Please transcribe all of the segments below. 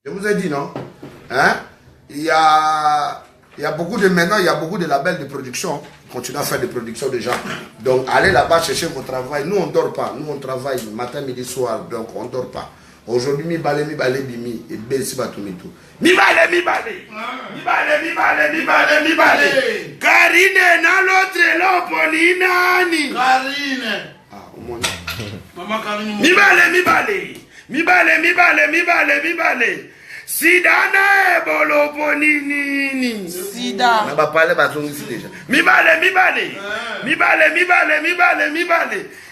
Je vous ai dit, non? Hein? Il y a beaucoup de maintenant, il y a beaucoup de labels de production. Continuez à faire des productions de gens. Donc, allez là-bas chercher votre travail. Nous, on ne dort pas. Nous, on travaille matin, midi, soir. Donc, on ne dort pas. Aujourd'hui, mi balé, bimi. Et besi batumito. Mi balé. Karine, na l'autre, l'opolinani. Karine. Ah, au moins. Maman Karine. Mi balé. Sidana ebolo ponini. Sida. On va parler ici déjà. Mi balé.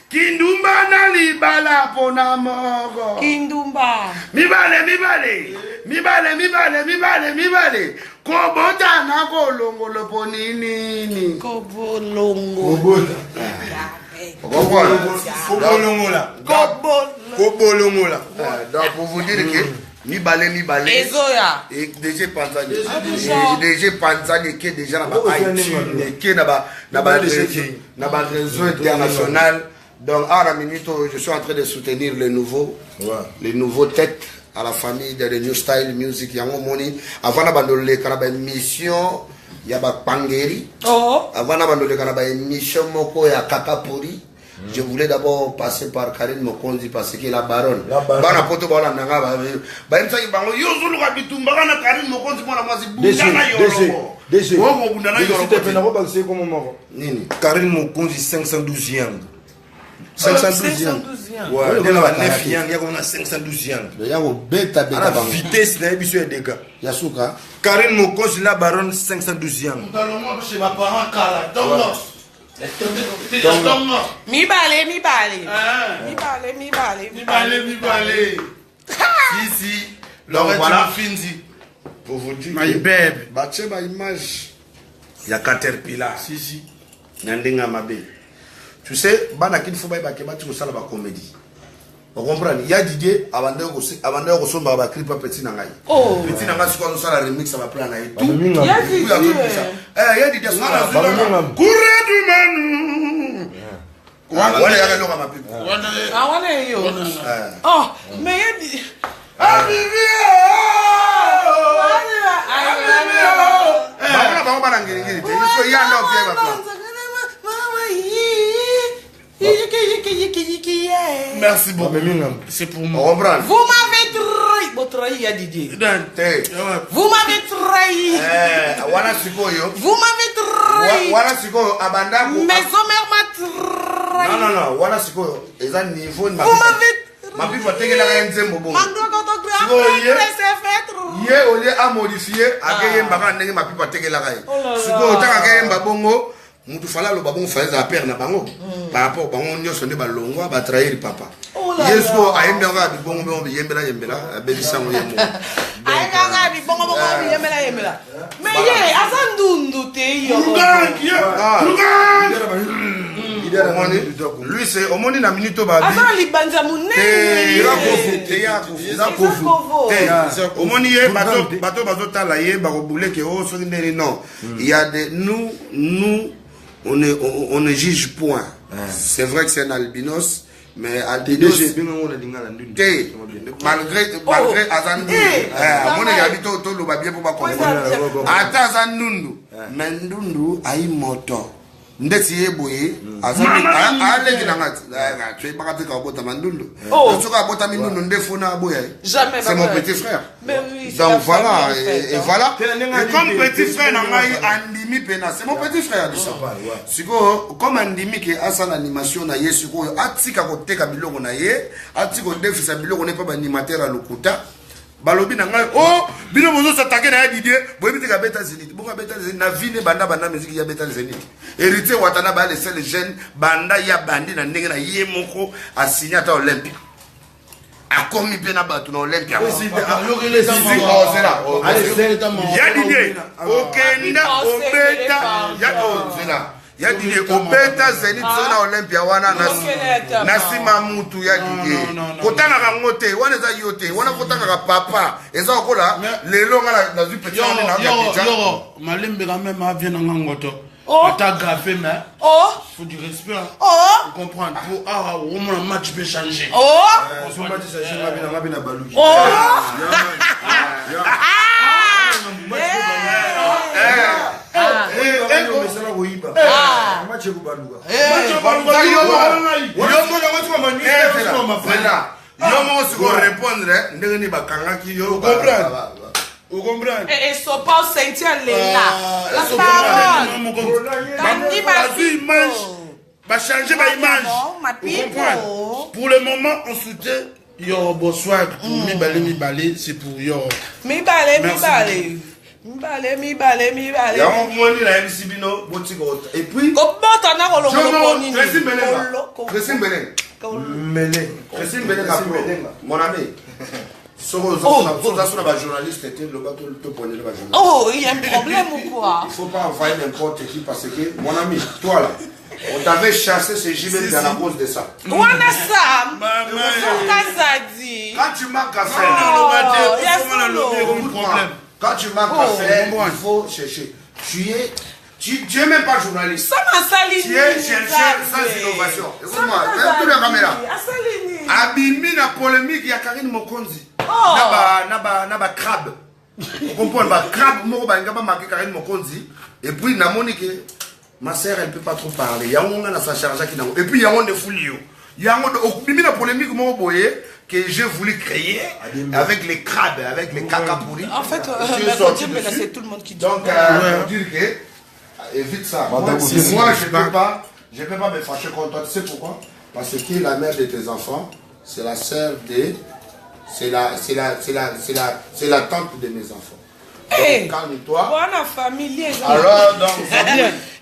Kindumba na libala pona mogo. Kindumba. Mi balé. Kobota na kolongo lo ponini. Kobolongo. Kobolongola. Donc pour vous dire que mi balé. Ezoya. Et déjà Panzani qui est déjà dans iTunes, qui est dans réseau international. Donc à la minute, je suis en train de soutenir les nouveaux têtes à la famille de New Style Music. Il y a mon money. Avant d'abandonner les mission, il y a Pangeri. Avant d'abandonner les mission, Moko et Kakapuri. Je voulais d'abord passer par Karine Mokonzi parce qu'il est la baronne. Bana poto bala nanga ba. Ba imsa bango yozulu ka bitumba na Karine Mokonzi mwana mwasi bundana yoro. Déchet. Wo bundana yoro. C'était pénal ba c'est comme mort. Nini? Karine Mokonzi 512 yang. 512 ans. Ouais, il y a 9 yang, il y a 512 yang. Il y a beta La vitesse de biso des gars. Yasuka. Karine Mokonzi la baronne 512 yang. Dans le monde chez ma parent Kala. Donc Mi balé. Si. Donc voilà. Finzi. Pour vous dire. My babe. Bache ma image. Il y a Caterpillar. Si. Nandinga mabe. Tu sais, bana kin faut ba keba tu sala ba comédie. Vous comprenez? Il y a Didier avant de recevoir ba clip petit na ngai. Petit na ngai sur sala remix ça va plan na et tout. Il y a Didier. Il y a Didier sala Courre du manu. Wala ya loka ma pipe. Wana yo. Mais il y a Didier. Merci beaucoup. C'est pour moi. Vous m'avez trahi. Vous trahi, ya Didier. Vous m'avez trahi. Vous m'avez trahi. Mes hommes m'a trahi. Non. Voilà ce que les niveau. Vous m'avez ma pipe tegela ka nzembo bongo. Ye ole a modifier akeye mbaka ndenge ma pipe tegela ka. Siko otaka ka yemba bongo. Mutu fala lo babon faza père na bango par rapport bango nyoso ne balongwa ba trahir papa yeso ayembe nga bi bongo yembela abelisa mo yemo ayembe nga bi bongo yembela mais ye azandundu te yo lui c'est au monde na minute ba bi azan libanja munene au monde ye bato bazotala ye ba kobule ke o so ndeni non il y a des nous on ne juge point. C'est vrai que c'est un albinos, mais albinos. Malgré Azandundu. Mon habito tout le babie pour ma comprendre. Ata Azandundu. Mendundu aïe moto. Ndeti eboye. Azandundu. Allez tu es pas capable de botter Mandundu. Tu vas botter Mandundu ndefuna aboye. Jamais. C'est mon petit frère. Oui, donc voilà et voilà. Et comme petit frère Nangai Andimi Pena, c'est mon petit frère de ça. Siko comme Andimi qui a son animation na ye siko atika koteka biloko na ye, atiko defisa biloko ne pas animateur à Lokuta. Balobi Nangai bino bozo s'attaquer na Didier, boyebi te ka beta zenit. Bonga beta zenit na vine banda musique ya beta zenit. Héritier Watana ba les seuls jeunes banda ya bandi na ndenge na ye moko a signé à Olympique. A commis bien à battre dans l'Olympia. Il y a dit Obeta Zenit na Olympia wana nasima mutu ya Didier. Kotanga ka ngote wana za yote wana kotanga ka papa eza kola lelo nga na zu petit on na yo malimbe quand même vient na ngoto. T'as gaffé mais faut du respect. Vous comprenez pour au moins match peut changer. Son match changer na bina balu. Vous comprenez? Et so pas sentir les là. La parole. Va changer ma image. Pour le moment, on soutient Yo bonsoir. Mi balé, c'est pour Yo. Mi balé. Et puis, mon ami. Oh, il y a un problème ou quoi? Il ne faut pas envahir n'importe qui parce que, mon ami, toi là, on t'avait chassé ces gibets à cause de ça. On a ça. Quand tu manques à faire, quand tu manques à faire, il faut chercher. Tu n'es même pas journaliste. Ça m'a sali. Tu es chercheur sans innovation. Écoute-moi, tourne la caméra. Abimi na polémique, il y a Karine Mokonzi. Naba crabe. Vous comprenez? Crabe, moko ba ngaba marqué Karine Mokonzi. Et puis, na monique, ma sœur, elle ne peut pas trop parler. Il y a un gars qui charge. Et puis, il y a un de foulio. Il y a un de polémique, que j'ai voulu créer avec les crabes, avec les caca pourris. En fait, c'est tout le monde qui dit. Donc, pour dire que, évite ça. Moi, je ne peux pas me fâcher contre toi. Tu sais pourquoi? Parce que la mère de tes enfants, c'est la sœur de... C'est la tante de mes enfants. Hey, calme-toi. Voilà, famille. Alors, donc...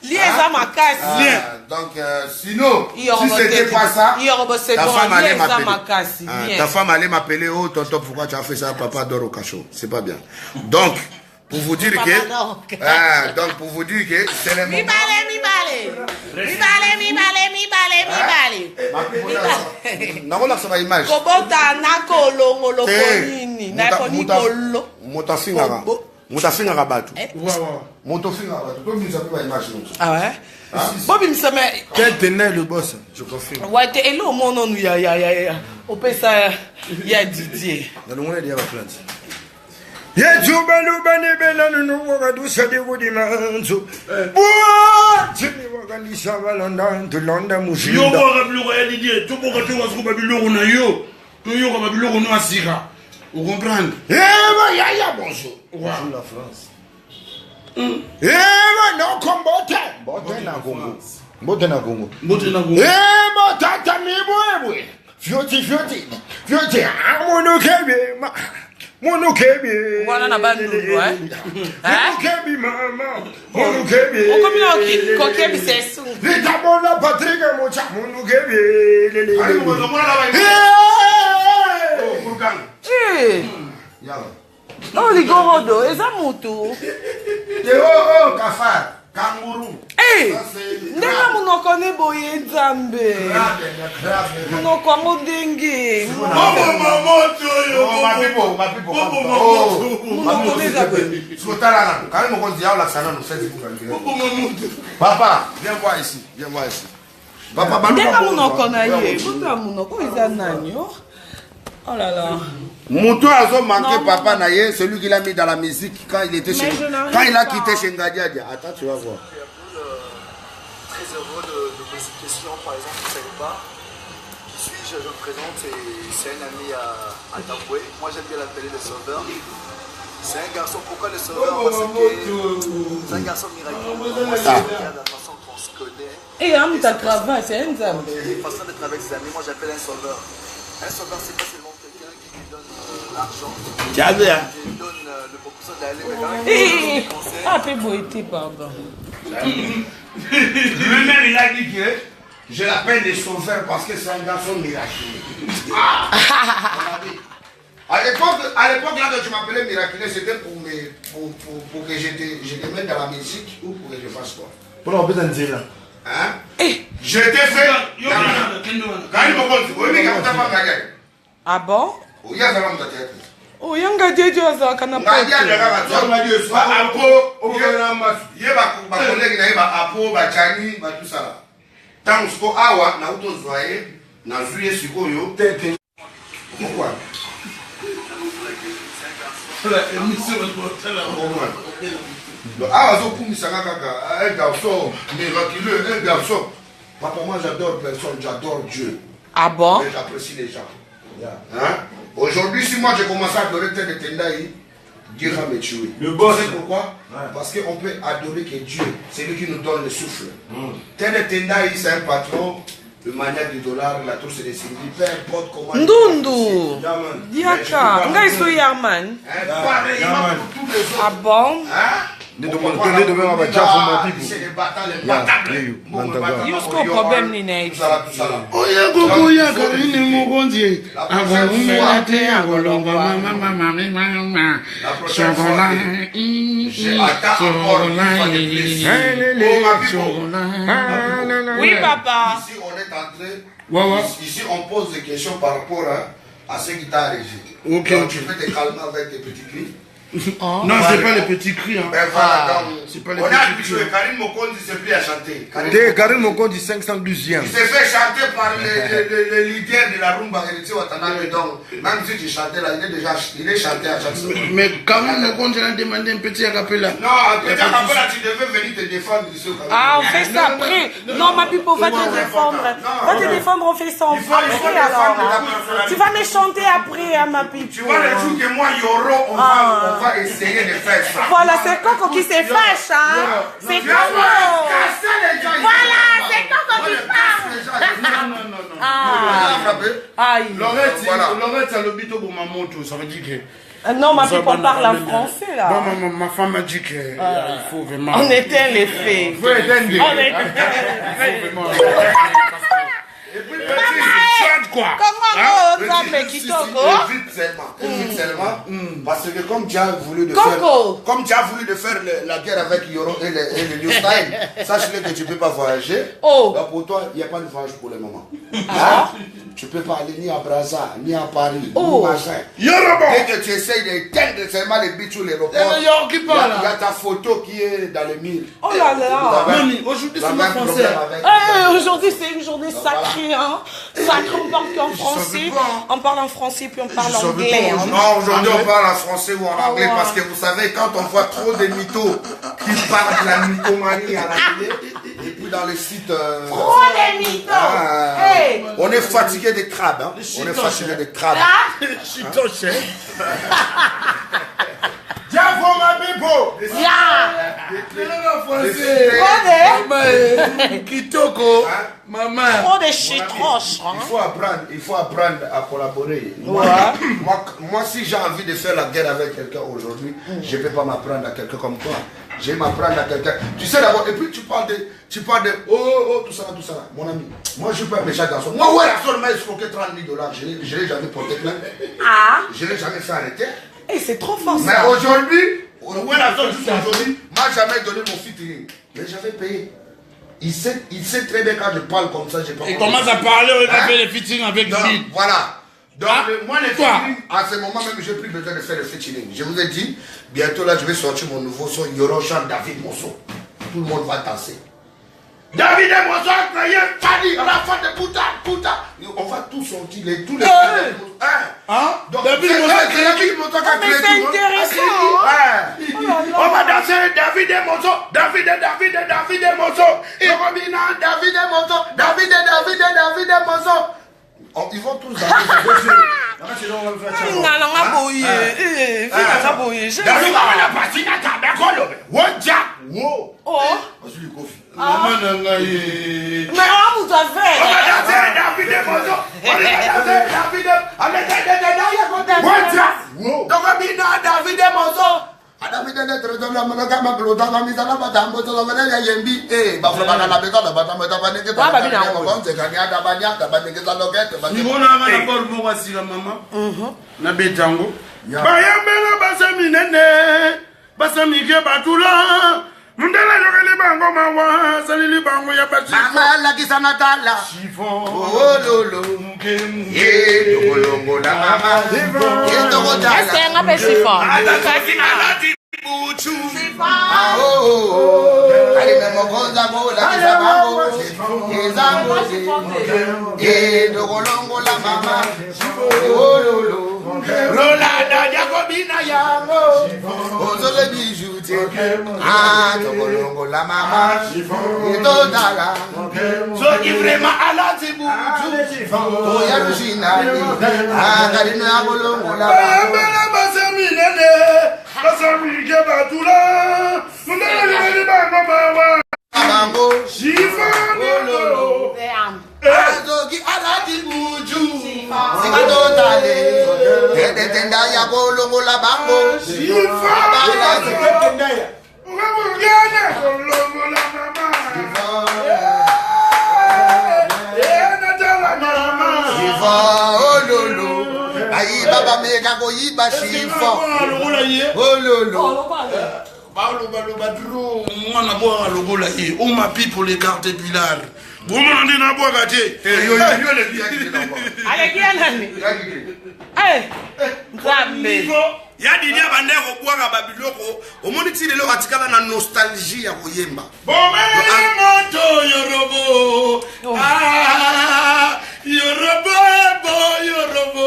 Liaison ma casse. Donc, sinon, si c'était pas ça, ta femme allait m'appeler, oh, tonton, pourquoi tu as fait ça? Papa dort au cachot. C'est pas bien. Donc, pour vous dire que... c'est le moment... Mutafingaka batu. Ah ouais? Bobby me semble. Quel tenait le boss? Je confirme. Ouais, t'es là au monde où il y a. Au pays, il y a Didier. Dans le monde, il y a la plante. Yetuba lubani bela nunu wakadusa de gudimanzo. Tini wakalisha balanda tulonda mushinda. Yo wakabluka ya Didier, tu boka tu wasuku babiloko na yo. Tu yo babiloko no asira. Vous comprenez? Yaya bonjour. Bonjour la France. Non kombote. Mbote na Congo. Tata mibwebwe. Fioti. Monokebe. Wana na bandulu, Monokebe mama. Monokebe. Kokebi c'est sou. Litabona Patrick Mocha. Monokebe. Allez, on va oh, ligorodo, eza mutu. Kafar, kangourou. Ndenge munoko ne boye nzambe. Munoko wango ndenge. Papa, viens voir ici. Papa, ndenge munoko na ye. Buta munoko eza nani? Oh là là. Moutou a manqué papa Naye, celui qui l'a mis dans la musique quand il était chez quand il a quitté chez Ngadiadia. Attends, tu vas voir. Très heureux de poser cette question. Par exemple, je ne savais pas qui suis-je, je me présente. C'est un ami à Tamboué. Moi, j'aime bien l'appeler le sauveur. C'est un garçon. Pourquoi le sauveur? Parce que c'est un garçon miraculeux. C'est la façon qu'on se connaît. Et un ta cravate, c'est un zam. La façon d'être avec ses amis, moi j'appelle un sauveur. Un sauveur, c'est pas seulement quelqu'un qui lui donne l'argent. Qui lui donne le proposition d'aller, mais quand même. Ah, peu beauté, pardon. Lui-même, il a dit que je l'appelle le sauveur parce que c'est un garçon miraculeux. À l'époque, là que tu m'appelais miraculeux, c'était pour que je te mette dans la musique ou pour que je fasse quoi? Pour on peut dire là. Hein? Je t'ai fait. Ah bon? Oui, il y a un tête. Oh, yanga Dieu ça kana pas. Il y a un collègue na ba apo ba chani ba tout ça là. Tant que awa na uto zoaye na zuye sikoyo tete. Pourquoi? Un garçon miraculeux, un garçon. Papa, moi j'adore personne, j'adore Dieu. Ah bon? Et j'apprécie les gens. Hein? Aujourd'hui, si moi j'ai commencé à adorer Tel de Tendai, Dieu va me tuer. Le boss. C'est pourquoi? Parce qu'on peut adorer que Dieu, c'est lui qui nous donne le souffle. Tel de Tendai, c'est un patron. Le manière du dollar, la tour c'est des signes. Peu importe comment. Ndundu. Diaka. Nga iso Yarman. Ah bon? C'est des batailles imbattables. Jusqu'au problème, Nina. Oui, papa. Ici, on est entré. Ici, on pose des questions par rapport à ce qui t'a arrivé. Donc, tu peux te calmer avec des petits cris. Oh. Non, c'est pas les petits cris. Hein. Ben voilà, c'est pas les on a petits habitué. Karim Mokondi s'est pris à chanter. Karim Mokondi 512e. Il s'est fait chanter par le leader de la rumba, Watanabe. Donc, même si tu chantais là, il est chanté à chaque semaine. Mais Karim Mokondi a demandé un petit acapella. Non, un petit acapella, tu devais venir te défendre ici. Ah, on fait ça après. Non, ma pipo, va te défendre. Va te défendre, on fait ça après alors. Tu vas me chanter après, hein, ma pipo. Tu vois le jour que moi, Yoro, on va essayer de faire ça. Voilà, c'est Coco qui se fâche, hein. C'est Coco. Voilà, c'est Coco qui parle. Ah. Lorette, a l'hôpital pour ma moto, ça veut dire que... Non, ma pipo, on parle en français, là. Non, ma femme m'a dit qu'il faut vraiment... On éteint les faits. On éteint les faits. Et puis, quoi? Comment on s'appelle Kitoko? Évite seulement. Parce que comme tu as voulu de faire la guerre avec Yoro et le New Style, sache-le que tu ne peux pas voyager. Donc pour toi, il n'y a pas de voyage pour le moment. Tu ne peux pas aller ni à Brazza, ni à Paris, ni machin. Dès que tu essayes d'éteindre seulement les bichous, les reports, il y a ta photo qui est dans les mille. Oh là là! Aujourd'hui c'est mon français. Aujourd'hui c'est une journée sacrée, hein? Sacrée, on parle qu'en français. On parle en français puis on parle anglais. Non, aujourd'hui on parle en français ou en anglais parce que vous savez, quand on voit trop de mythos qui parlent de la mythomanie à la télé, et puis dans les sites... Trop de mythos! On est fatigué des crabes, hein? On est fatigué des crabes. Kitoko, maman. Trop de chitroches. Il faut apprendre à collaborer. Moi, si j'ai envie de faire la guerre avec quelqu'un aujourd'hui, je ne peux pas m'apprendre à quelqu'un comme toi. Je vais m'apprendre à quelqu'un. Tu sais d'abord, et puis tu parles de tout ça, mon ami. Moi, je suis pas un méchant garçon. Moi, ouais, la soeur m'a escroqué $30 000. Je ne l'ai jamais porté plainte. Je ne l'ai jamais fait arrêter. Et c'est trop fort ça. Mais aujourd'hui, m'a jamais donné mon featuring. Mais j'avais payé. Il sait très bien quand je parle comme ça, j'ai pas. Il commence à parler, il va faire les featuring avec lui. Voilà. Donc, moi, les featuring, à ce moment même, j'ai plus besoin de faire le featuring. Je vous ai dit, bientôt là, je vais sortir mon nouveau son, Yoro chante David Monson. Tout le monde va danser. David et Monson, Fadi, Rafa de Puta. On va tous sortir, tous les donc, David Monson qui a créé c'est intéressant. On va danser David et Monson. David et Monson. David et Monson. Ils vont tous danser. ma pipe pour les cartes pilar. Vous m'en dites à boire gâté. Allez, qui est ya didi abande ko bwaka babiloko omoni ti lelo atikala na nostalgie ya koyemba bomele moto yorobo ah yorobo yorobo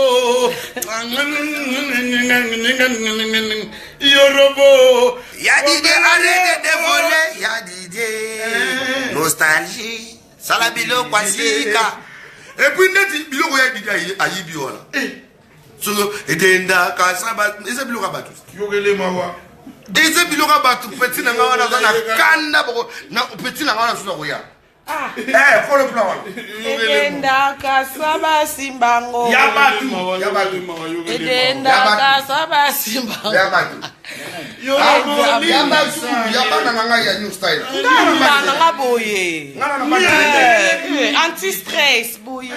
yorobo ya didi ale de voler ya didi nostalgie sala biloko asika et puis ndeti biloko ya didi ayibi wala so edenda kasaba ese biloka batu yogele mawa ese biloka batu petit na ngawa na kanda boko na petit na ngawa na suna koya pour le plan edenda kasaba simbango ya batu edenda kasaba simbango ya batu yo ya batu ya bana nanga ya new style nanga boye anti stress boye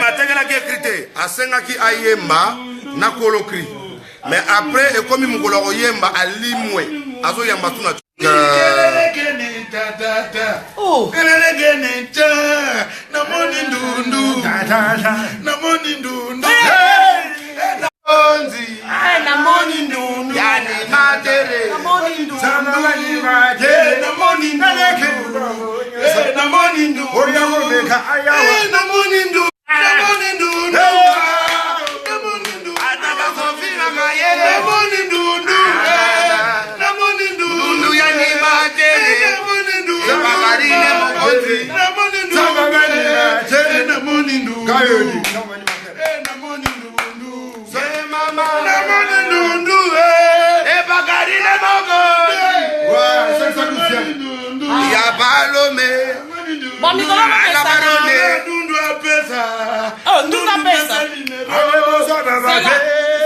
batengela ki écrité asenga ki ayemba na kolokri mais après et comme mukolo koyemba alimwe azo yamba tuna oh na moni ndundu na moni ndundu yani matere na moni ndundu na moni ndundu na moni ndundu oya meka ayawa na moni ndundu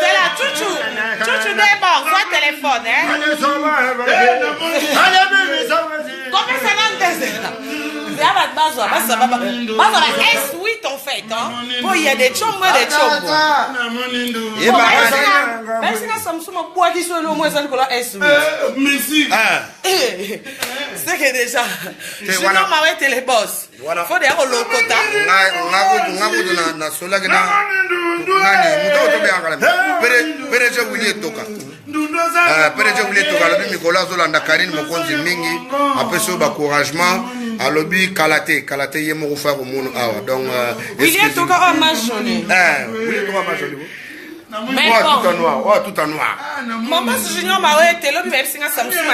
c'est la chouchou d'abord, soit téléphone, hein? Combien ça va S8 en fait, hein? Bon, il y a des chambres, des chambres. Même si la Samsung a boit qui soit le moins ça le S8. Musique. C'est que déjà, je suis dans ma téléboss. Faut dire au lokota. Pereje wili toka lobi Nicolas Zolanda Karine mokonzi mingi apeso ba encouragement alobi kalate ye mo faire au monde awa donc wili toka o majoni wili toka majoni mais tout en noir maman junior ma we telo bi singa Samsung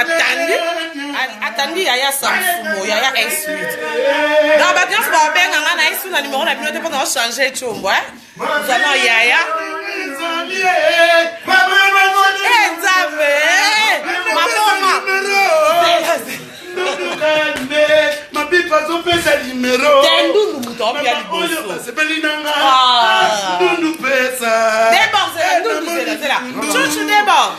atandi ya Samsung ya S8 dans ba bien ba benga ngana S8 na numéro na bino te pendant changer chombo nous allons yaya ma pipe sont fait sa numéro c'est pas l'inanga nous pesa d'abord c'est là chouchou d'abord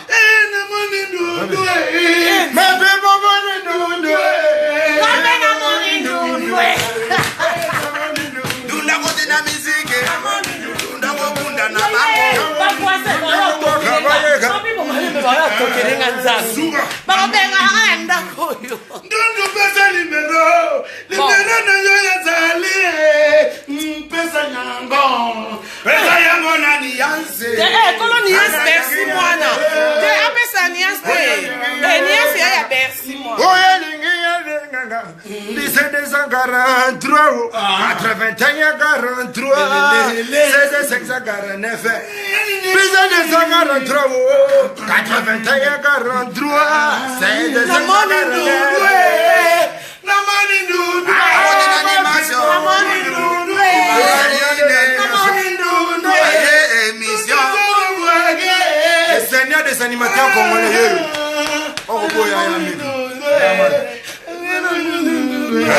Seigneur des animateurs congolais.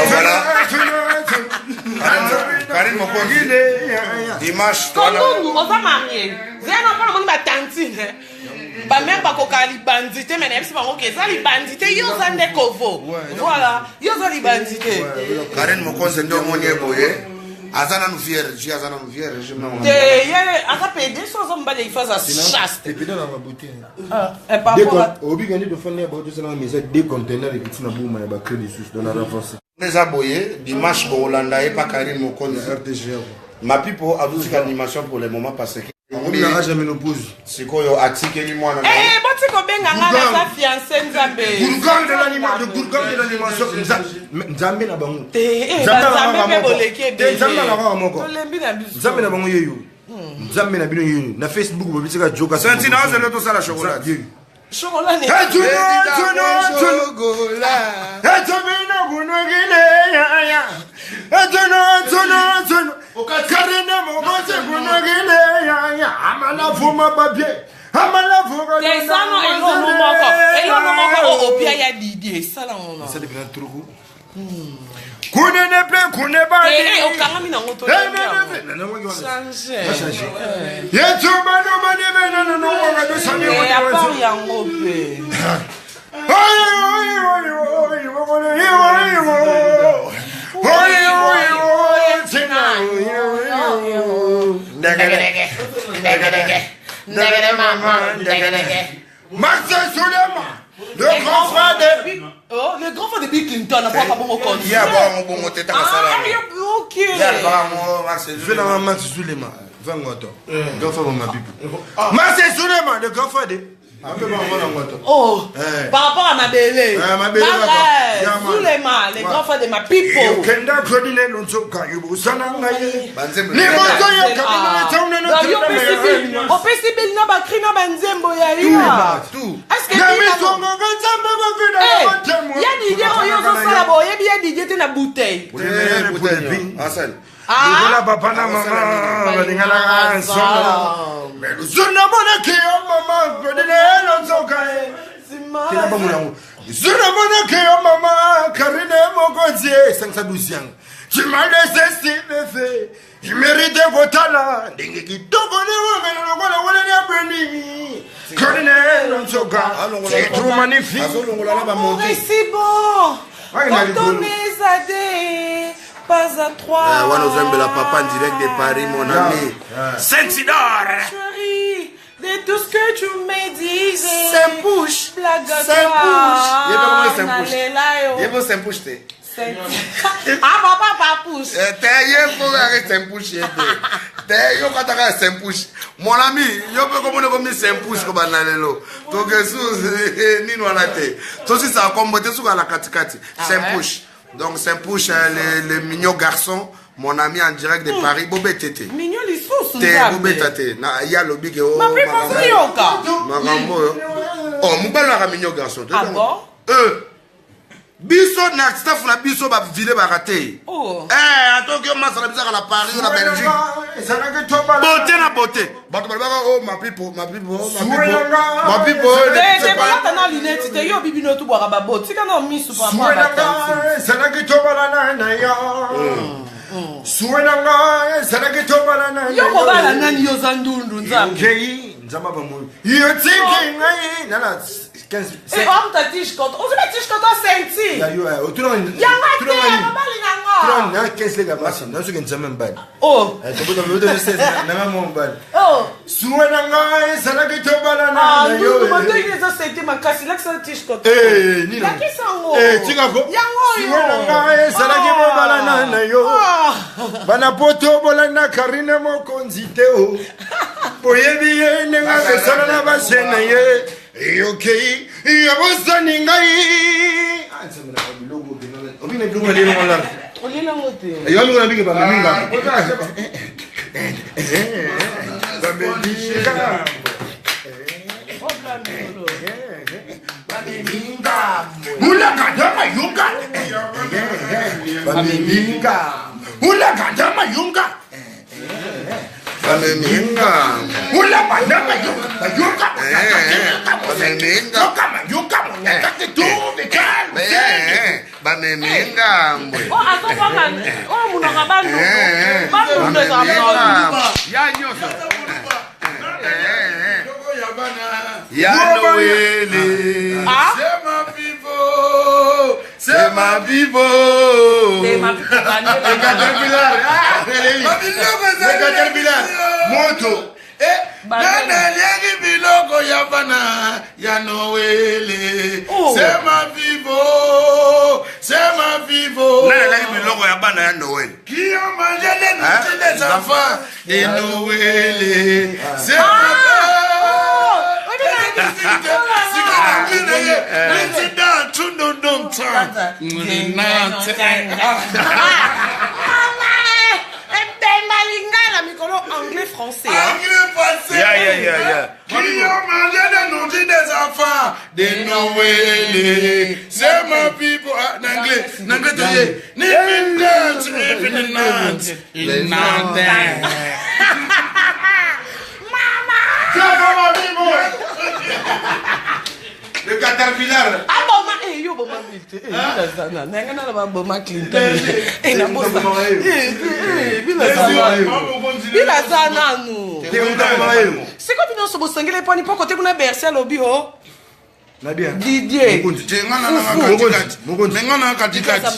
Voilà. Karine Mokonzi. Dimanche. Quand nous on va marier. Vous avez pas le monde tantine. Ba même pas kokali bandité mais n'est pas OK ça les bandités yo za ndekovo. Voilà, yo za les bandités. Karine Mokonzi ndo monye boye. Azana nous vierge, azana nous vierge, je m'en. Aka pédé so zo mbale il faut ça chaste. Et puis dans la bouteille. Et par rapport à Obi gagné de faire les bateaux dans la maison des containers et puis na bouma ba crédit sous dans la renforcer. Les aboyés dimanche pour Hollanda et pas Karine Mokonzi. RTG. Ma pipo a vu animation pour le moment parce que On n'a jamais nous pose. c'est quoi yo atike ni mwana. Eh boti ko benga ngana sa fiancé nzambe. Gourgand de l'animation, de Gourgand de l'animation. Nzambe na bango. Nzambe boleke be. Nzambe na bango moko. Olembi na biso. Nzambe na bango yeyo. Nzambe na bino yeyo. Na Facebook bo bitika joka. Senti na ozelo to sala chocolat. Chocolat ne. Chocolat. Karine Mokonzi kunogile ya amala fuma papier. Amala fuga. Tesano elo no moko opia ya Didier sala ngona. Ça devient trop. Kunene pe kuneba. Okanga mina ngoto. Changer. Yetuba no manebe no no ngado sami Ya par yango pe. Marcel Soulema, le grand frère de... Oh, le grand frère de Bill Clinton n'a pas bon compte. Il y a bon bon tête à la salle. Ok. Il y a bon Marcel. Je vais dans Max Soulema. 20 motos. Grand frère ma pipe. Marcel Soulema, le grand frère de... Oh, par rapport à ma belle. Ma belle. Soulema, les grands frères de ma people. Kenda Claudine Lonsoka, Yubu Sanangaye. Banzembe. Les motos ya kabine tourne no. On peut si belle na ba krina banzembo ya ina. Tout. Est-ce que Ya il mi songo ganzambe ba vida. y a Didier oyo zo sala bo yebi ya Didier te na bouteille. Hassan. Voilà papa na mama, balingala nsonga. Mais zona mona ki o mama, Claudine Lonsoka. Tena ba mulango. Zona mona ki o mama, Karine Mokonzi 512 ans. Tu m'as laissé si le fait. Je méritais vos talents. Dingue qui toko ni wala ni abeni. Karine Lonsoka. C'est trop magnifique. C'est bon. Quand on est adé, pas à trois. Wanozembe la papa en direct de Paris, mon ami. Saint-Sidor. Chérie, de tout ce que tu me disais. Saint-Pouche. Blague-toi. Yebo Saint-Pouche te. Ah papa papouche. T'es yebo avec Saint-Pouche te. T'es yo kataka Saint-Pouche. Mon ami, yo pe komone comme Saint-Pouche ko banalelo. To gesu ni no te. To si ça combote sou la katikati. Saint-Pouche. Donc Saint-Pouche le mignon garçon. Mon ami en direct de Paris, Bobé Tété. Mignon les sous. T'es Bobé Tété. Na ya lobby ke o. Ma préparation yoka. Magambo. Oh, mubala ka mignon garçon. Ah bon? Biso na staff na biso ba vile ba raté. Oh. Atoko masala bizaka la Paris ou la Belgique. Beauté na beauté. Bato ba oh ma people. C'est pas là na lunette te yo bibi no to boira ba bot. Tika na misu pa pa. Sanaki to bala na ya. Suenanga sanaki to bala na. Yo ko bala nani yo zandundu nzambe. Okay, nzamba ba mo. You thinking ngai nana 15. Et on t'a dit quand on se met dit quand on senti. Ya yo, tu non. Ya ngate ba bali Tu nanga. non, 15 les gars, non ce que nzamba mbali. Oh. Tu peux me donner 16 na maman mbali. Oh. Suenanga sanaki to bala Ah, na yo. yo. Comment tu as senti ma casse là que ça dit quand. Eh, ni La qui sango. Tingako. Yango yo. Suenanga sanaki mo bala na yo. Ah. Bana poto bolana Karine Mokonzi teo. Boyebi nenga besana na basena ye. Okay, yabosani ngai. Ansa mena bilogo bina Obine biloko lelo ngala. Olela ngote. Yo ngona bige ba minga. Ula kadama yunga. Baminga. Ula kadama yunga. Baminga. Ula kadama yunga. Yunga. Baminga. Yunga. Kati tu bekal. Baminga. Oh, atobanga. Oh, munaka bando. Bando ndeza mwana. Ya nyoso. Ya Noël. C'est ma vivo. C'est ma vivo. Moto. Nana liagi biloko ya bana ya Noël. C'est ma vivo. C'est ma vivo. Nana liagi biloko ya bana ya Noël. Qui a mangé les nourritures des enfants de Noël. C'est ma Anglais français. Qui a mangé les nourritures des enfants de Noël. C'est ma people. N'anglais. Le caterpillar. Ah bon, yo bon ma vite. Bila sana. Nanga na ba bon ma Clinton. Na bossa. Bila sana nous. C'est quoi bino so bosangele poni poko te kuna bercer lobby ho. Na bien. Didier. Ngana katikati.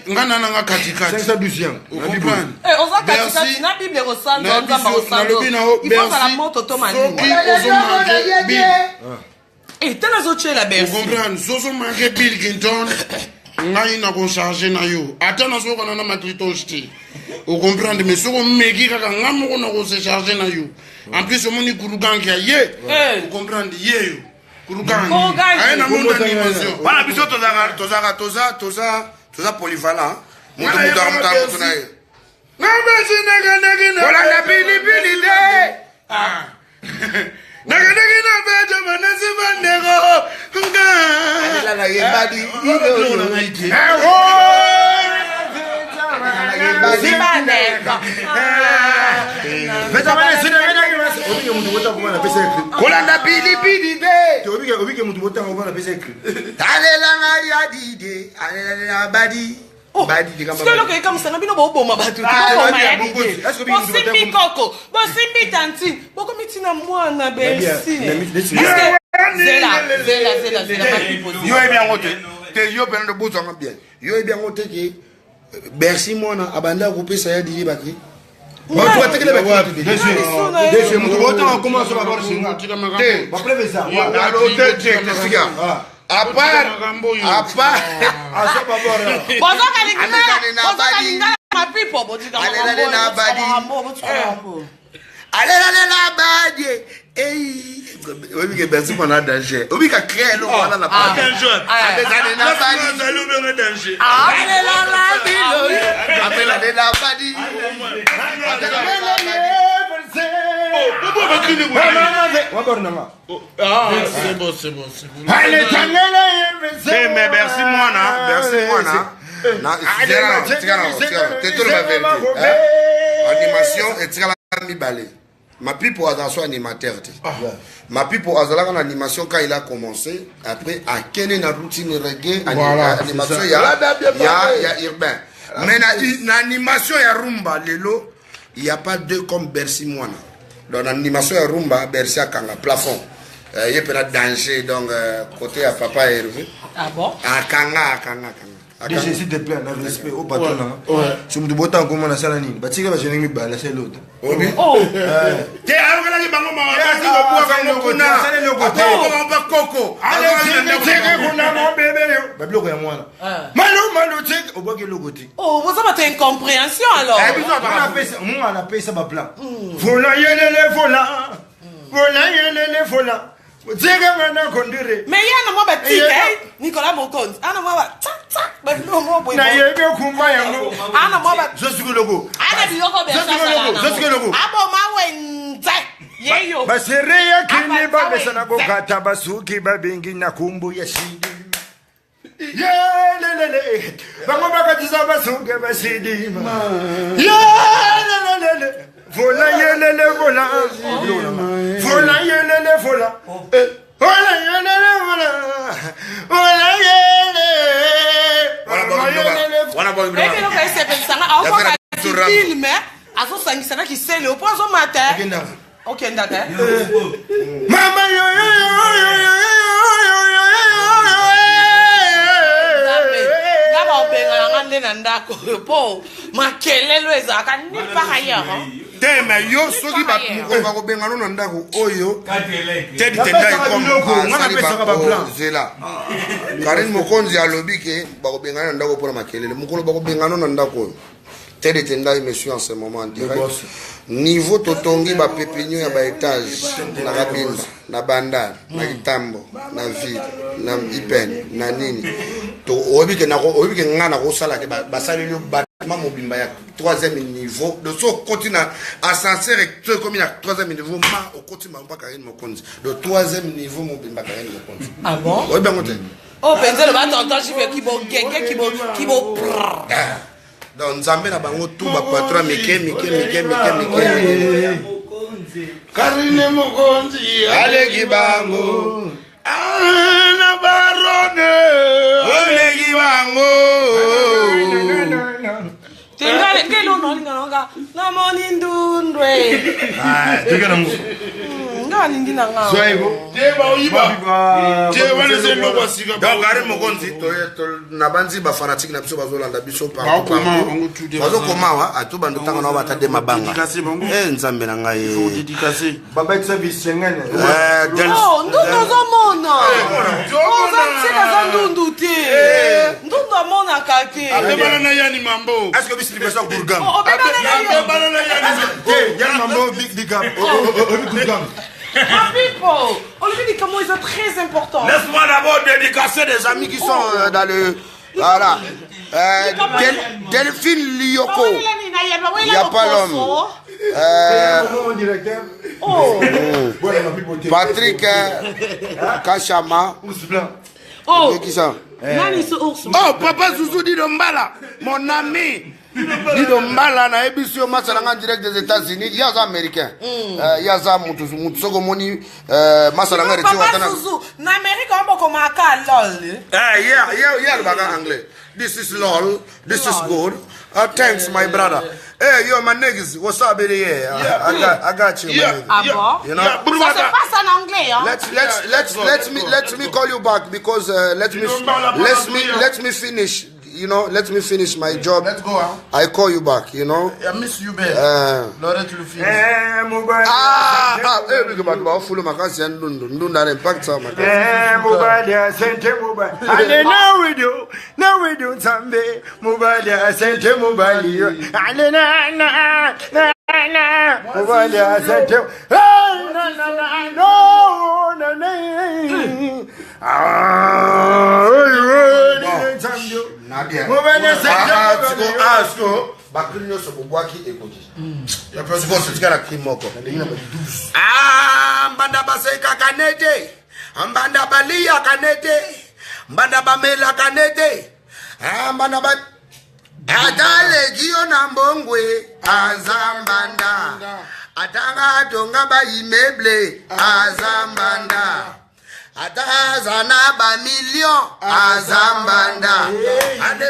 Ngana katikati. 512 ans. Na Bible. Oza katikati na Bible rosando nzamba rosando. Il faut la moto to mali. Tena zoche la bercer. Vous comprenez? Zozo manque Bill Clinton. Ngai na ko charger na yo. Atana so kana na matritosti. Vous comprenez? Mais so ko meki kaka ngamo na ko se charger na yo. En plus o moni kurugangi ye. Vous comprenez? Ye yo. Kurugangi. Aina monde animation. Voilà biso toza polyvalent. Mutu na ye. Voilà la bilibili de. Nagadagina bejo manasi bandego. La la yebadi. Kolanda bilibili de. Obike mutu bota ngona pesa écrit. Alela ngari adide. Alela badi. Sikelo ke comme ça na bino bo boma batu. Bosimbi koko, bosimbi tanti. Boko mitina mwana bersi. Zela. Yo e bien ngote. Te yo ben de bout en bien. Yo e bien ngote ki Bercy mwana abanda kopesa ya dili baki. Moi tu vas te que Dessus mutu bota on commence à voir singa. Ba préve ça. À l'hôtel Jessica. À part oui, que Bercy qu'on a danger. Oui, qu'a créé le roi dans la partie. Mais Bercy moi animation et tira la mi balai. Ma pipo a dans son animateur. Ma pipo a dans l'animation quand il a commencé. Après, à quelle est la routine reggae, animation, il y a urbain. Mais l'animation, il y a rumba, lelo. Il n'y a pas deux comme Bercy Moana. Dans l'animation, il y a rumba, Bercy à Kanga, plafond. Il y a pas de danger, donc côté à papa Hervé. Ah bon? À Kanga. Déjà, s'il te plaît, dans le respect au patron, si vous devez comment la salle, bah tu vas gêner mes balles, c'est l'autre. Oh! T'es à la bango, Coco. Allez, oh, vous avez une incompréhension alors. On appelle ça ma plan. Voilà, voilà. Mais il y a un moment Nicolas Mokonzi. Ah non, Na yebe kumba yango. Ana moba. Je suis le logo. Ana bioko be. Je suis le logo. Abo mawenze. Yeyo. Basereya kini babesana gokata basuki babingi na kumbu ya shidi. Yelelele. Bango bakatiza basuke bashidi. Yelelele. Vola yelele vola. Vola yelele vola. Vola yelele vola. Vola yelele. Wana boy bro. Ebe loka ese pensanga akwa film aso sangisana kisele opozo mate. Okay ndaka. Mama yo yo yo yo Ngaba obenga ngande na ndako po makelelo ezaka ni pahaya ha. Tema yo soki ba mukonga ko benga no ndako oyo. Tedi tenda ikomba ngana pesa ba plan. Zela. Karin mokonzi alobi ke ba ko benga na ndako pour makelele. Mukolo ba ko benga no ndako. Tedi tenda monsieur en ce moment direct. Niveau totongi ba pepinyo ya ba étage na Kabinda na Bandar na Itambo na ville na Ipene na nini to obi ke ngana ko sala ke ba saleli bâtiment mobimba ya 3e niveau de so continue ascenseur recteur comme il y a 3e niveau ma au continue pas Karine Mokonzi de 3e niveau mobimba Karine Mokonzi. Ah bon? Oui ben ngote. Oh penze le ba tonton chife ki bo gege ki bo donc Nzambe na bango tout ba patron mike Karine Mokonzi aleki bango ana barone aleki bango Tingale kelo no linga na moni ndundwe. ah tegana mu Ngani ndina nga. Zoego teba oyiba te wana se ndo kwasika donc Karine Mokonzi to na banzi ba fanatique na biso bazolanda biso pa bazo komawa atuba ndotanga na bata de mabanga Nzambe na ngai dédicacé baba service ngene Oh ndundo zo mona. Oh zantsika za ndundu te. Ndundo mona kake. abebana na yani mambo est-ce que bisili pesa Gourgam abebana na yani yani mambo big up Gourgam. Ah, people! Olivier Dikamo est très important. Laisse-moi d'abord dédicacer des amis qui sont dans le... Voilà. Delphine Lioko. Il n'y a pas l'homme. Patrick Kachama. Oh, qui ça? Oh, Papa Zouzou Didombala, mon ami. Didombala na ebisio masala en direct des États-Unis. Il y a des Américains. Il y a des Moutsoko Moni. Masala en direct. Papa Zouzou, en Amérique, on peut commencer lol. Yeah, le anglais. This is lol. This is good. Thanks, my brother. Hey, yo, my niggas, what's up, baby? Yeah, I got you, man. Ah bon? You know? Ça se passe en anglais, hein? Let me call you back because let me finish. You know, let me finish my job. Let's go, huh? I call you back. You know. I miss you, babe. Laurent, you finish. Look about my full makasi and ndunda impact sa makasi. Mobile, sente mobile. Ale now we do Zambe. Mobile, sente mobile. Ale na. Mobile, sente. Nadia. Mobile, sente. Bakri nyoso bobwaki ekoti. Ya pesi bosi tikala kimoko. Mbanda baseka kanete. Mbanda balia kanete. Mbanda bamela kanete. Mbanda ba Adale giyo na mbongwe azambanda. Atanga tonga ba imeble azambanda. Atazana ba million azambanda.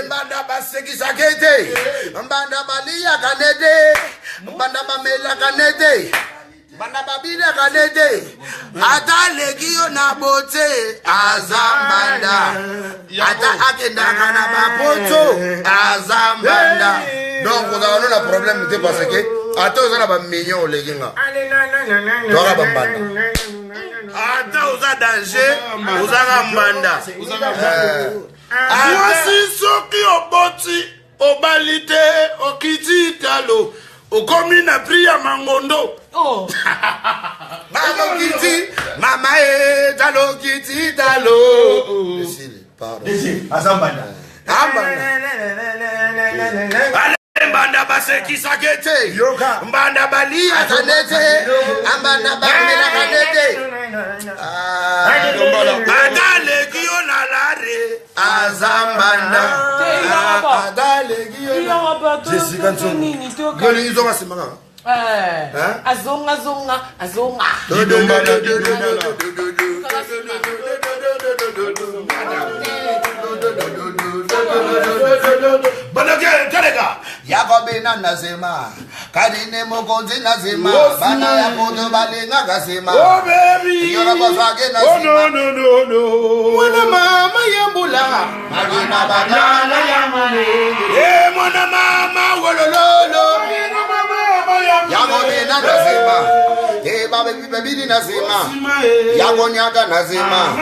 Mbanda basekisa kete. Mbanda balia kanete. Mbanda bamela kanete. Mbanda babila kanete. Adale giyo na bote azambanda. Ata akenda kana bapoto azambanda. Donc vous avez un problème de parce que ata vous avez un million les gars. Toi bambanda. Ata vous avez danger, vous avez mbanda. Voici ce qui oboti obalite okititalo okomina priya mangondo. Oh. Mama kiti, mama talo kiti talo. Pardon. Azambanda. Mbanda baseki sakete mbanda bali atanete ambanda bamela kanete adale kiyo na lare azambanda adale kiyo Jessica Nzongi goli izo masimanga azonga Yakobina nazima kadine mokonzi nazima bana ya kodo balenga gasima oh baby yora bafage nazima oh no mwana mama yambula magina bagana yamane mwana mama wolololo yakobina nazima baby nazima yakonyaka nazima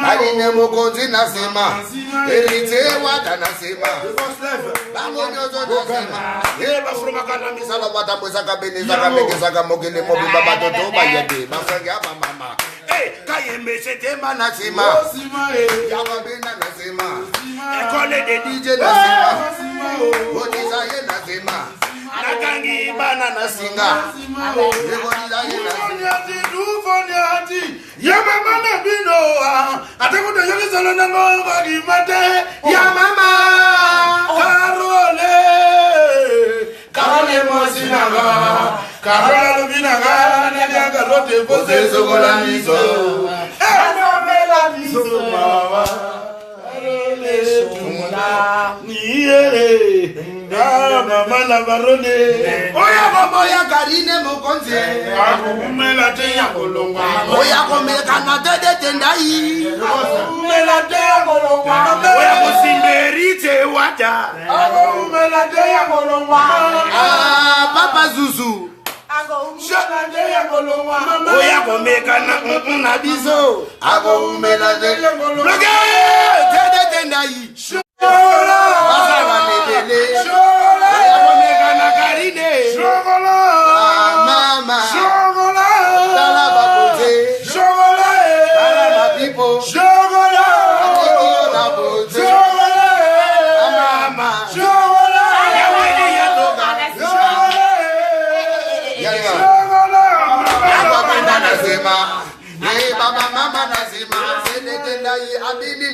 kadine mokonzi nazima elitewa nazima bamonyozo nazima bafuruma kana misala batambuza kabeni zakabeke zakamogele mobimba batoto bayede bafenge aba mama kayembe setema nazima yakabena nazima ekole de DJ nazima bodiza ye nazima nakangi bana nasinga bodiza ye nazima ya mama na bino atakuta yokizalo nango ngimate ya mama Karole mosinaga Karola lubinaga Nadiaga rote pose sogola miso Mela miso mawa Karole shumuna Niere Mama la barone Oya mama ya karine mokonzi Akumela te ya kolonga Oya komeka na tede tendai Akumela te ya kolonga Oya kusimberite wata Akumela te ya kolonga Papa Zuzu Oya komeka na biso Akumela te ya kolonga Tede tendai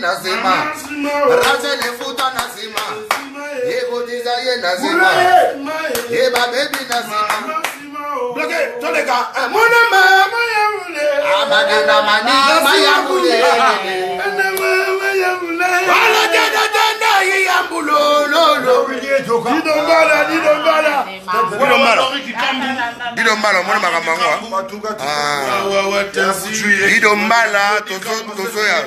Nazima Razele futa nazima Yego dizaye nazima Yeba baby nazima Bloqué, tous les gars Mona mama yamule Amagana mani mayamule Wala jada jada yambulo lolo Didombala mwana makamangwa Didombala tozo ya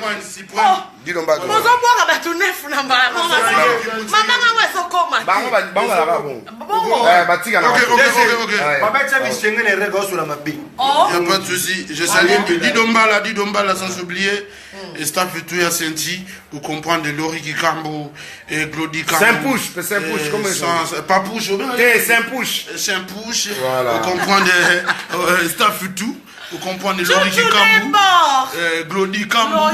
Didombala Mozo boga batu nefu na mbala Mama ngwe sokoma bango la babon batika na Ok. baba tsabi senge ne rega sur la mabi Il n'y a pas de souci. Je salue Didombala sans oublier. Et staff et tout à Senti, vous comprenez Lori Kikambo et Glody Kambo. Saint-Pouche, comment ils sont Pas Pouche, Saint-Pouche. Voilà. Vous comprenez staff et tout. Vous comprenez Lori Kikambo, Glody Kambo,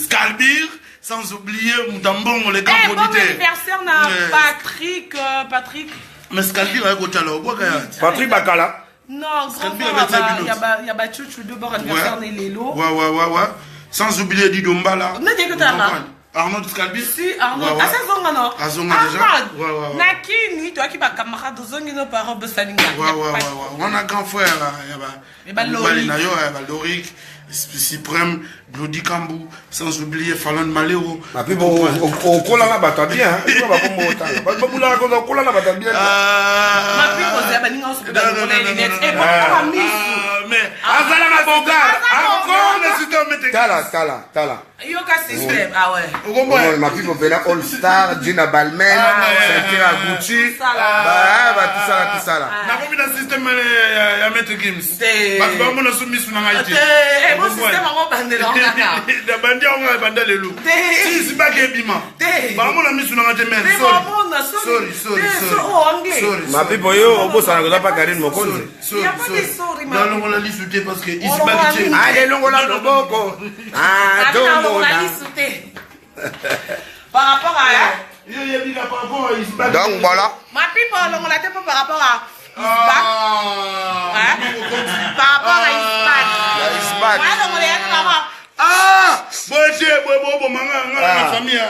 Scalbir. Sans oublier Moudambon, les gars bon anniversaire na Patrick. Mais Scalbir a écouté alors. Patrick Bakala. Non, il y a Batchouchou de bon anniversaire et Lélo. Ouais. Sans oublier Didombala. Arnaud Scalbir. Si, Arnaud. Ah, c'est Zonga, non? Ah, Zonga déjà. Ouais. Nakini, toi qui vas camarade de Zonga, nos parents, Bessalinga. Ouais. On a grand frère là. Il y a Loric, Cyprem, Glody Kambo, sans oublier Fallon Malero. Ma puis bon, on colle la bataille bien. On va pas monter. Pas pour la on colle la bataille bien. Ma puis on s'est banni en ce que et pourquoi mais Azala ma boga. Encore le système Tala. Yoga system. Ah Ma ouais. puis on fait All Star, Gina Balmain, Cynthia Gucci. Tout ça là. Na combien de système ya mettre Gims. Parce que on a soumis sur na Haïti. Bon système on va bander là. Da bandia on va bander le loup. Si c'est pas que bima. Ba on a mis sur na Haïti mais sorry. Ma puis boyo on bosse na pas Karine Mokonzi. Sorry. Non, on l'a listé parce que ici pas dit. Allez longo la loboko. Par Donc voilà. Ma pipe, on l'a fait par rapport à Isbac. Par rapport à Isbac. Isbac. Voilà, on l'a fait par rapport. Ah, bon, maman, la famille.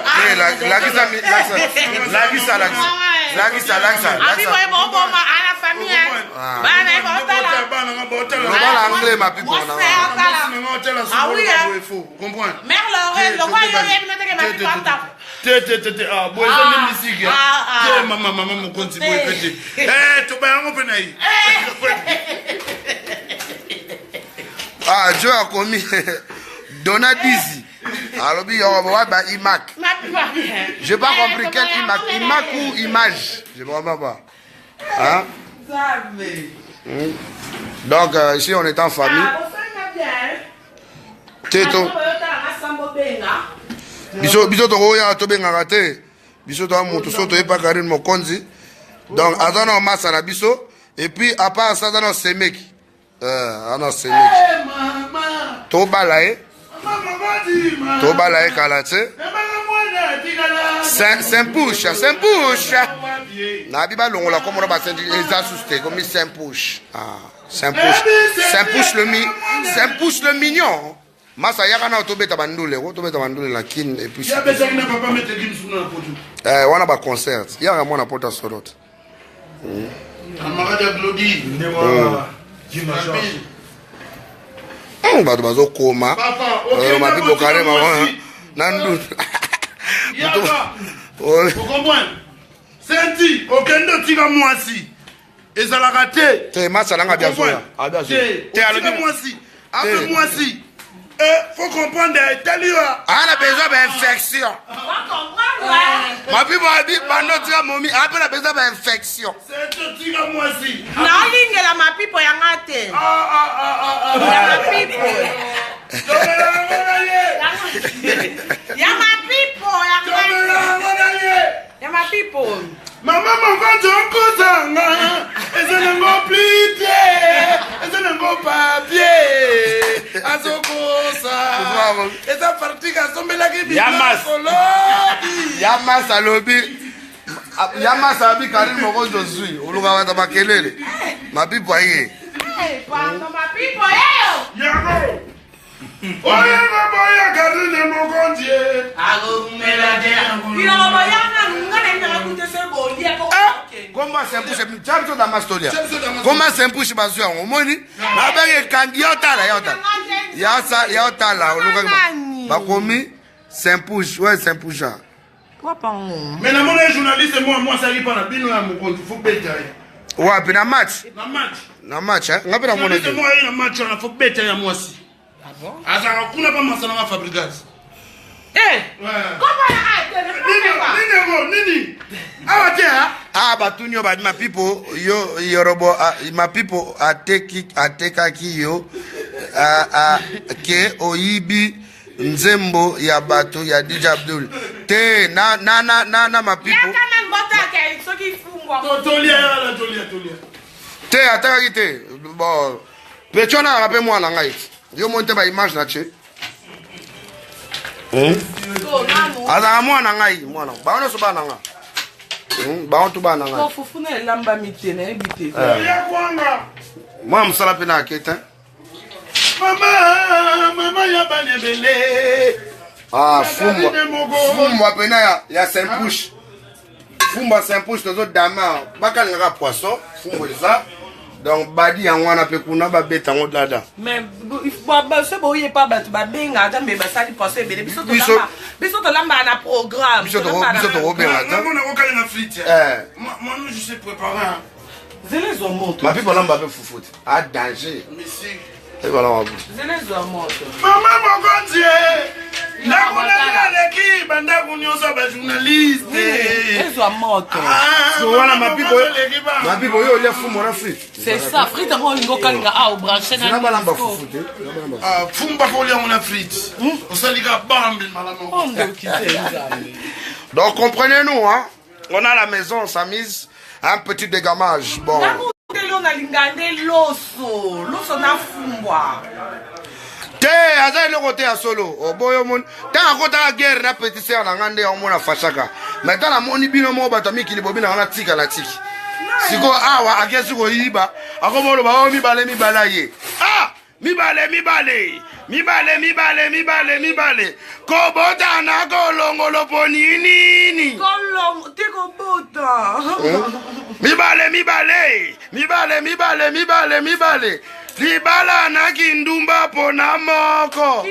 Ah, Dieu a commis Donadizi. Alors, il y a Imac. Je n'ai pas compris quel Imac. Imac ou image? Je ne comprends pas. Hein? Donc, ici, on est en famille. Teto. Biso to ya to benga te. Biso to amutu so to epa Karine Mokonzi. Donc, azana masa na biso. Et puis, à part ça, azana semeki. Ana semeki. To balaye. To balaye kalate. Saint-Pouche. Na biba longo la comme on va sentir les assustés comme Saint-Pouche. Ah, Saint-Pouche. Saint-Pouche le mignon. Masa yaka na otobeta bandule la kin et puis ya besa na papa mettre kin suna poto wana ba concert yaka mona pota sorot amara de glodi bato bazokoma mabibo karema nandu comprendre senti okendo tika mwasi ezalaka te masa nanga biazoya te alobi mwasi ape mwasi faut comprendre, on a besoin d'infection. Ma vie m'a dit, notre momie a besoin d'infection. C'est tout à moi aussi. Non, la ma pipo ya ngate. Ya ma pipo. Ya ma pipo ya ngate. Ya ma pipo. Maman m'a vendu un cousin. Et c'est un bon plié. Et c'est un bon papier. Azokosa. Et ça partit à tomber la gueule. Yamas alobi. Yamas alobi Karine Mokonzi Josui. Oluka wata makelele. Mapipo aye. Pardon, ma pipo yo. Yago. Oye maboya Karine Mokonzi. Ago mela de. Ila maboya na ngane na kutese bolia ko. Comment Saint-Pouche Champion dans ma story. Comment Saint-Pouche basu ya omoni? Na benge kandi yotala. Yotala oluka bakomi Saint-Pouche, ouais Saint-Pouche. Mais na mon journaliste moi ça pas na bino ya Mokonzi faut beta. Ouais, puis na match. Na match, hein? Ngapi na mona. Moi na match na faut beta ya moi si. Ah bon? Asa kuna pa masana ma Fabregas. Nini? Batunyo ba ma people yo yorobo ma people atekaki yo ke oyibi nzembo ya bato ya DJ Abdul te na ma people te atakaki te bon pechona rappelle moi na ngai yo monte ba image na che azaka mwana ngai mwana baona so bana nga baontu bana nga fufuna elamba mitene ebite mwa msala pe na aketa mama ya banebele fumbwa pena ya Saint-Pouche fumbwa Saint-Pouche tozo dama bakalingaka poisson fumbwa eza donc badi yango wana pe kuna babeta ngo dada mais se boye pa bato babenga ata me basali poisson ebele biso to lamba na programme biso to robenga ata mona kokali na frite moi je sais préparer zele zo moto ma pipo lamba pe fufuti a danger monsieur et voilà ma zele zo moto mama Mokonzi nakuna leki banda kunyosa ba journaliste ezo moto so wana ma pipo yo le fumo na frite c'est ça frite ngo lingo kalinga au brancher na balamba fufuti fumba pour lier na frite osalika bambi malamo ondo kitenza donc comprenez-nous hein on a la maison on s'amise un petit dégamage bon on a lingande loso na fumbwa te aza eloko te ya solo oboyo moni ntango akotaka guerre na petit sere na nga nde omona fashaka mai ntango namoni bino moko bato ya mikili bobina nga na tika na tiki siko awa akesi koyiba akomoloba o mibale aye mibale kobotana kolongolo po nini mibale libala na kindumba po na moko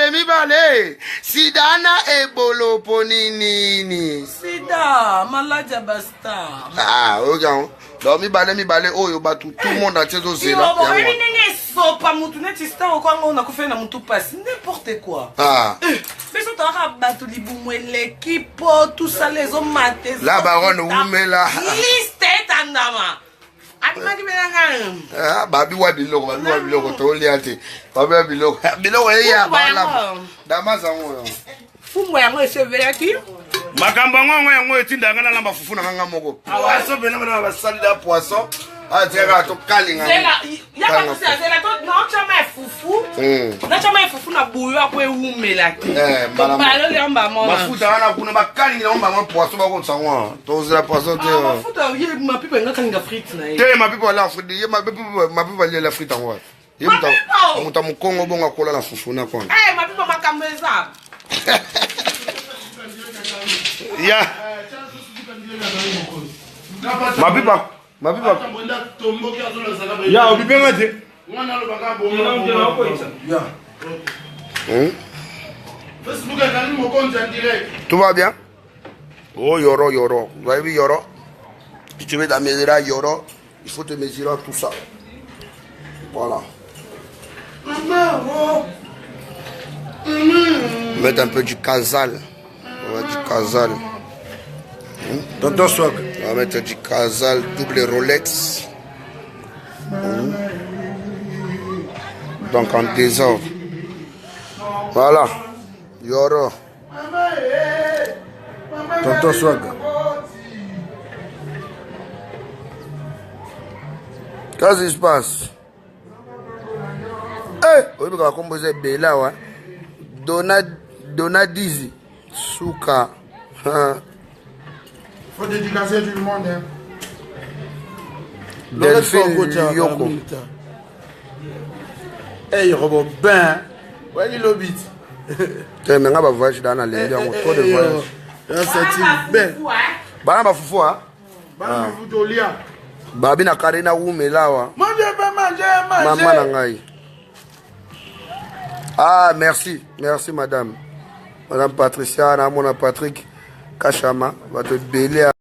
mibale sidana ebolo po nini sida maladi ya bastar donc mibale oyo bato tout le monde atier tozela ndenge esopa mutu neti star okwanga ona kofela na mutu pasi n'importe quoi biso tozaka bato libumu eleki po tusala ezomate la baronne umela liste etandama abimaki benanga babiwa biloko tolia te babiwa biloko eya bala damazango fumbo yango esevelaki makambo yango etindanga na lamba fufu na nganga moko aso bena na basalida poisson ateka to kalinga yaka kusazela to na chama fufu na buyo akwe eumelaki balo le amba mona mafuta wana kuna bakalinga omba mo poisson ba konsango to zela poisson te mafuta ye mapipa ngakalinga frites na ye te mapipa la frite ye mapipa le la frite ngwa ye muta mukongo bonga kola na fufu na kwa mapipa makambo eza ya mapipa ya obipenga te tout va bien oh yoro vous avez vu yoro si tu veux te mesurer à yoro il faut te mesurer à tout ça voilà mettre un peu du casal. On va du casal. Tonton Swag. On va mettre du casal double Rolex. Donc en désordre. Voilà. Yoro. Tonton Swag. Qu'est-ce qui se passe? Eh! Oui, mais comme vous êtes bella, ouais. Donadizi. Souka. Faut dédicacer tout le monde. Hein. Delphine Yoko. Hey, Robo Ben. Ouais, il l'obit. Tu mais ngaba voyage dans la ligne, on trop de voyage. C'est Ben. Bana ba fufu ha? Bana fufu olia. Babi na karina umela wa. Manger. Maman na ngai. Ah, merci madame. Madame Patricia, Namona Patrick Kachama, va te béler.